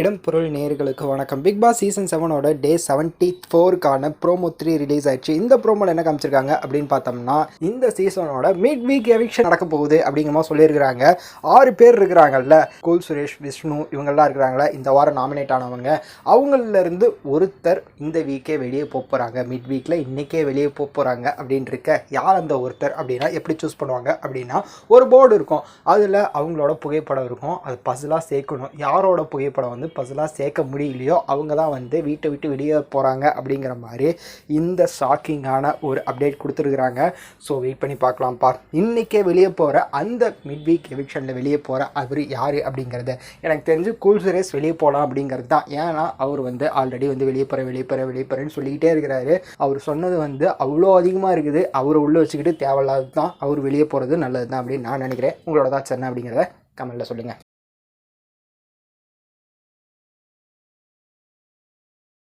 இடம் பொருள் நேயர்களுக்கு வணக்கம். பிக் பாஸ் சீசன் 7ஓட டே 74க்கான ப்ரோமோ 3 ரிலீஸ் ஆயிடுச்சு. இந்த ப்ரோமோல என்ன காமிச்சிருக்காங்க அப்படின்னு பார்த்தோம்னா, இந்த சீசனோட மிட் வீக் எவிக்ஷன் நடக்க போகுது அப்படிங்கிற மாதிரி சொல்லியிருக்கிறாங்க. 6 பேர் இருக்கிறாங்கல்ல, கூல் சுரேஷ், விஷ்ணு இவங்கெல்லாம் இருக்கிறாங்களா இந்த வாரம் நாமினேட் ஆனவங்க. அவங்களிருந்து ஒருத்தர் இந்த வீக்கே வெளியே போகிறாங்க. மிட் வீக்கில் இன்றைக்கே வெளியே போகிறாங்க அப்படின்னு இருக்க. யார் அந்த ஒருத்தர் அப்படின்னா எப்படி சூஸ் பண்ணுவாங்க அப்படின்னா, ஒரு போர்டு இருக்கும், அதில் அவங்களோட புகைப்படம் இருக்கும். அது பசிலாக சேர்க்கணும். யாரோட புகைப்படம் பசிலாக சேர்க்க முடியலையோ அவங்க தான் வீட்டை விட்டு வெளியே போகிறாங்க அப்படிங்கிற மாதிரி இந்த ஷாக்கிங்கான ஒரு அப்டேட் கொடுத்துருக்குறாங்க. ஸோ வெயிட் பண்ணி பார்க்கலாம்ப்பா. இன்றைக்கே வெளியே போகிற அந்த மிட் வீக் எவிக்ஷனில் வெளியே போகிற அவர் யார் அப்படிங்கிறத எனக்கு தெரிஞ்சு கூல் சுரேஷ் வெளியே போகலாம் அப்படிங்கிறது தான். ஏன்னா அவர் ஆல்ரெடி வெளியே போகிறேன்னு சொல்லிக்கிட்டே இருக்கிறாரு. அவர் சொன்னது அவ்வளோ அதிகமாக இருக்குது. அவரை உள்ளே வச்சுக்கிட்டு தேவையில்லாது தான் அவர் வெளியே போகிறது நல்லது தான் அப்படின்னு நான் நினைக்கிறேன். உங்களோட தான் என்ன அப்படிங்கிறத கமெண்ட்டில் சொல்லுங்கள்.